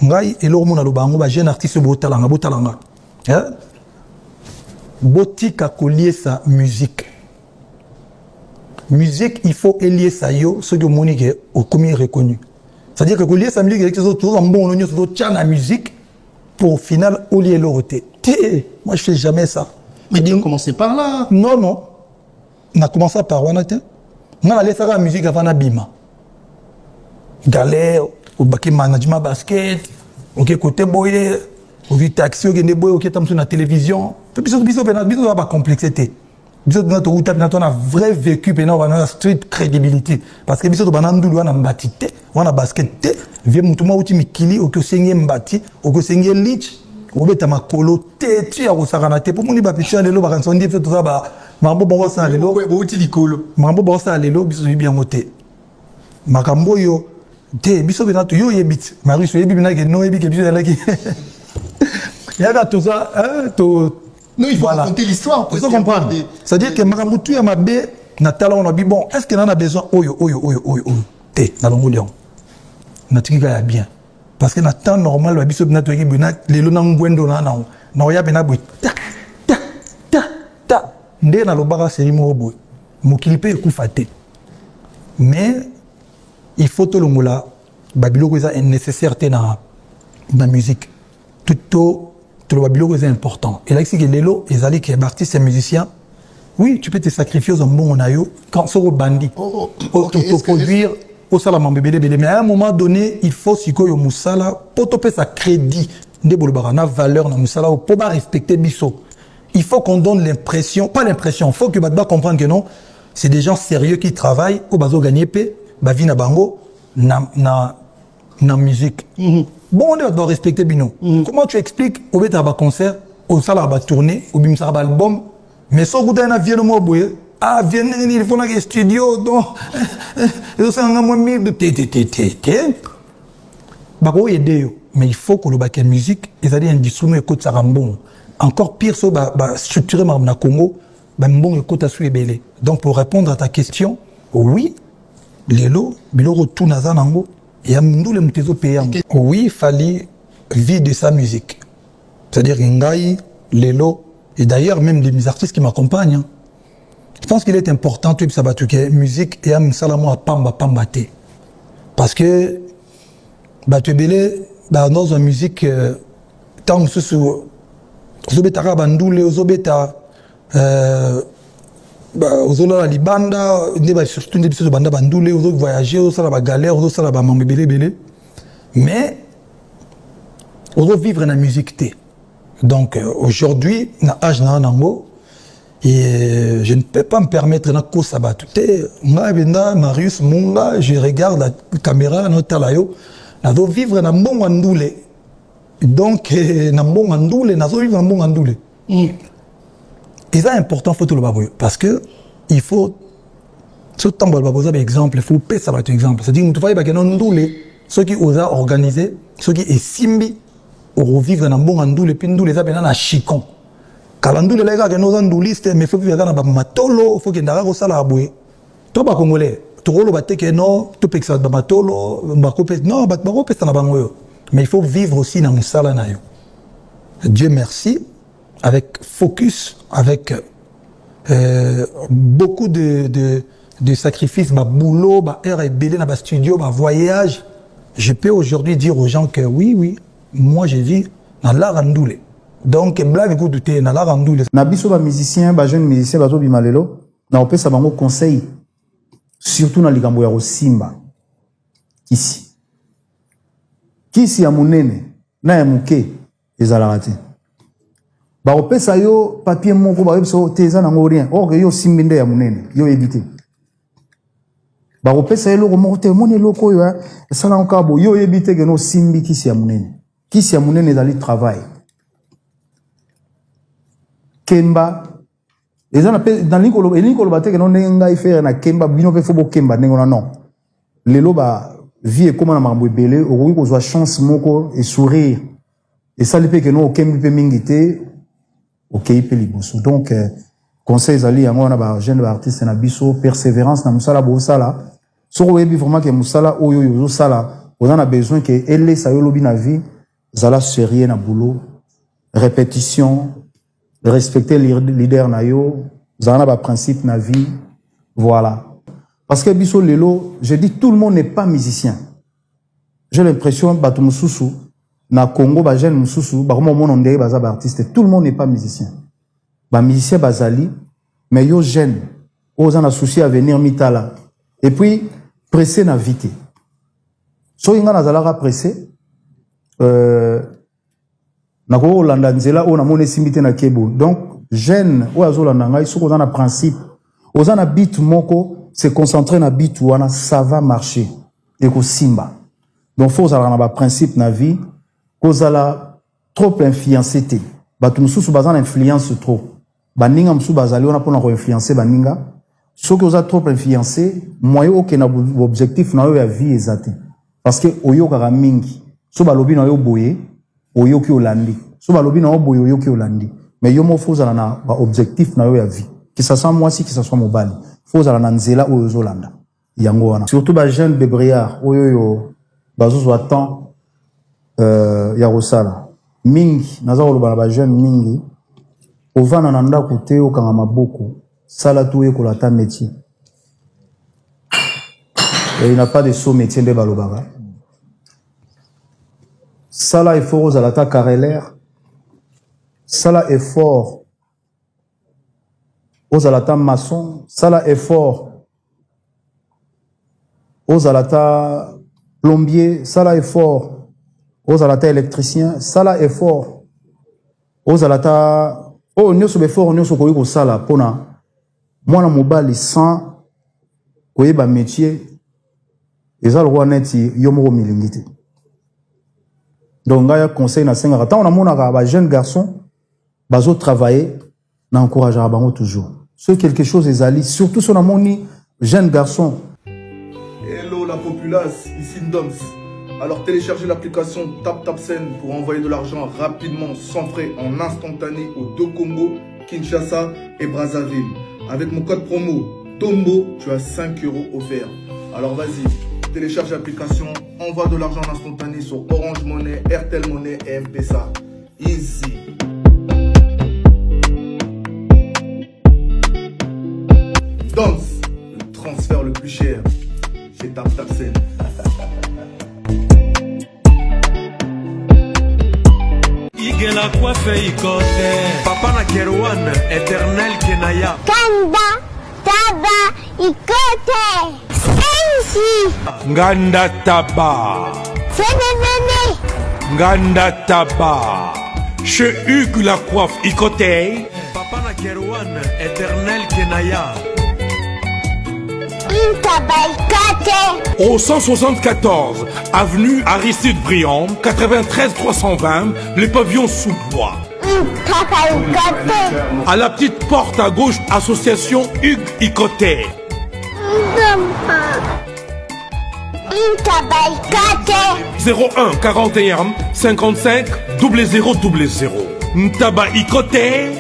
ngai eloko mona lobango ba jeune artiste botalanga botika kolie sa musique il faut lier ça yo ce que monique au commis reconnu, c'est-à-dire que lier sa musique avec les autres bon on tient la musique pour au final lier l'aureté. Moi je fais jamais ça. Mais on commençait par là. Non on a commencé par wanate on a laissé la musique avant Abima galère au baki management basket ok côté boyer au vit taxi au gende boyer ok tam sur la télévision biso ba complexité biso on a vrai vécu pendant on a street crédibilité parce que biso banandulu wana mbatité wana basket te vie mutuma uti mikili au sengi mbati au sengi lich au beta makolo te tu ya kosakana te pour moni ba petit lelo ba kansondi fait tout ça ba mambo bongo sa lelo uti likolo mambo bongo sa lelo biso bien moté makambo yo te biso benato yo yebit Marius yebi bina ke no yebi ke biso yalaki yaga tout ça to non il faut raconter l'histoire pour comprendre c'est-à-dire que makamutu ya mabe na tala on a dit bon est-ce que on a besoin oyo te na longolion na tika ya bien parce que na temps normal ba biso benato yebi bina lelo na ngwendo na ya bena boy ta nde na lobaka serimo boy mokilipe ekufate mais il faut tout le monde là babilo est nécessaire dans la musique tout le babilo est important et là c'est que lelo les alliés qui est artiste et musicien oui tu peux te sacrifier aux bon onayo quand sur bandit pour produire au salam bébé mais à un moment donné il faut siko yo musala pour topé sa crédit de bolobana valeur na musala pour pas respecter biso il faut qu'on donne l'impression pas l'impression faut que badba comprendre que non c'est des gens sérieux qui travaillent au bazo gagner paix bavi na bango na musique. Bon on doit respecter bino. Comment tu expliques au beta ba concert au sala ba tourner au bimsa ba album mais so goûter na vienne mo boye vienne il faut na studio donc et ça nga mo mi de té ba ko aider yo mais il faut que le bac musique ils allaient un instrument écoute ça rambon encore pire so ba structurer na Congo ba mbon écoute asu ebele. Donc pour répondre à ta question oui lelo biloko tout naza nango et amndule mtezo payant oui il fallait vivre de sa musique c'est-à-dire ngai lelo et d'ailleurs même les artistes qui m'accompagnent je pense qu'il est important tout ça batuke musique et am salamo a pamba te parce que batubele dans une musique tant sous zobeta bandule zobeta ozola libanda ndeba surtout ndeba biso banda bandule ozo voyager ozo la galère ozo sala ba mambe belé mais ozo vivre na musique té donc aujourd'hui na âge na nango et je ne peux pas me permettre na ko sabatu té nga benda Marius Munga je regarde la caméra na talayo na do vivre na mbongo ndule donc na mbongo ndule na zo vivre na mbongo ndule. Et ça important faut tout le baboy parce que il faut ce temps le baboy par exemple il faut payer ça par exemple c'est-à-dire tu vas pas que non ndoule ceux qui osent organiser ceux qui est simbi au revivre dans bon ndoule puis ndoule ça na chicon kalandoule les gars que nos ndoulistes mais faut vivre dans ba matolo faut que ndara ko sala aboy to ba congolais to rolo ba te que non to pe ça ba matolo ba ko pe non ba ko pe ça na bango mais il faut vivre aussi dans musala na yo. Dieu merci avec focus, avec beaucoup de sacrifices, ma boulot, ma heure et belé dans ma studio, ma voyage, je peux aujourd'hui dire aux gens que oui, moi je vis dans l'art andoulé. Donc, blague écoute, tu es dans l'art andoulé. Nabiso ba musicien, ba jeune musicien, ba zo bimalelo, na opé sa bango conseil, surtout dans les gambo ya Simba. Kisi ya munene, na ya muke, ezalaka te. Ba opesa yo papier moko ba yebso teza nango rien or que yo simbinde ya munene yo éviter ba opesa yo loko moko te moni loko yo sala nkabo yo éviter que no simbi kisi ya munene dans le travail kemba ezana pe dans l'incolo ba te que no ngai faire na kemba bino pe fo bo kemba nengo non lelo ba vie comme na mambo ebele o ko zo chance moko et sourire et ça le fait que no kembi pe mingité ok liboso donc conseils ali yango na ba jeune artiste na biso persévérance na musala bo sala so ko yebi vraiment que musala oyo yo sala on a besoin que elle sa yo lobi na vie zala sérieux na boulot, répétition, respecter le leader na yo, zala ba principe na vie, voilà. Parce que biso lelo, je dis tout le monde n'est pas musicien. J'ai l'impression bato mususu na Congo ba jeune mususu ba comment on ndé ba artiste, tout le monde n'est pas musicien. Ba musicien bazali, mais yo jeune, aux en a souci à venir mitala. Et puis pressé na vite. So inga na zalaka pressé na ko Olanda nzela o na mone simité na kebo. Donc jeune o azolanda ngai soko za na principe, oza na beat moko se concentrer na beat wana ça va marcher et ko simba. Donc faut ça na ba principe na vie, kozala trop influencé te. Batu mususu bazana influence trop. Baninga mususu bazali ona pona ko influencer baninga. Soki oza trop influencé, moyo oke na objectif na yo ya vie ezate. Parce que oyo kaka mingi. So balobi na yo boye, oyo ki olandi. So balobi na yo boye, oyo ki olandi. Mais yo mo fozala na ba objectif na yo ya vie. Que ça soit moi si, que ça soit mobali. Fozala na nzela oyo zolanda. Yango wana. Surtout ba jeune de Briard, oyo yo bazozo attend ya rosala. Mingi, naza koloba ba jeune mingi. Ovana na ndako te okanga maboko. Sala tout est kolata métier. Et il n'a pas de saut métier de balobara. Sala est fort aux alata carrelaire. Sala est fort aux alata maçon. Sala est fort aux alata plombier. Sala est fort aux alata électricien. Sala est fort aux alata. Oh, nous sommes forts, nous sommes au sala pona. Moi, na mobali sans koyeba métier, eza le roi neti yomoro milingite. Donc, il y a conseil na senga. Tant on a mon ba jeune garçon, bazo travailler, na encourager à bango toujours. C'est quelque chose ezali, surtout son amoni jeune garçon. Hello la populace, ici Ndoms. Alors téléchargez l'application TapTapSend pour envoyer de l'argent rapidement, sans frais, en instantané aux deux Congo, Kinshasa et Brazzaville. Avec mon code promo Tombo, tu as 5 € offerts. Alors vas-y, télécharge l'application, envoie de l'argent en instantané sur Orange Money, Airtel Money et M-Pesa. Easy. Danse, le transfert le plus cher chez TapTapSend. La coiffe ikote Papa na Kerouan éternel Kenaya Kanda Taba ikote Sensi Nganda Taba Fenenene Nganda Taba Chez Hugues la coiffe ikote Papa na Kerouan éternel Kenaya Au 174 avenue Aristide Briand, 93 320, les pavillons sous bois. À la petite porte à gauche, association Hugues Ikoté. 01 41 55 0000. Ntaba Ikoté.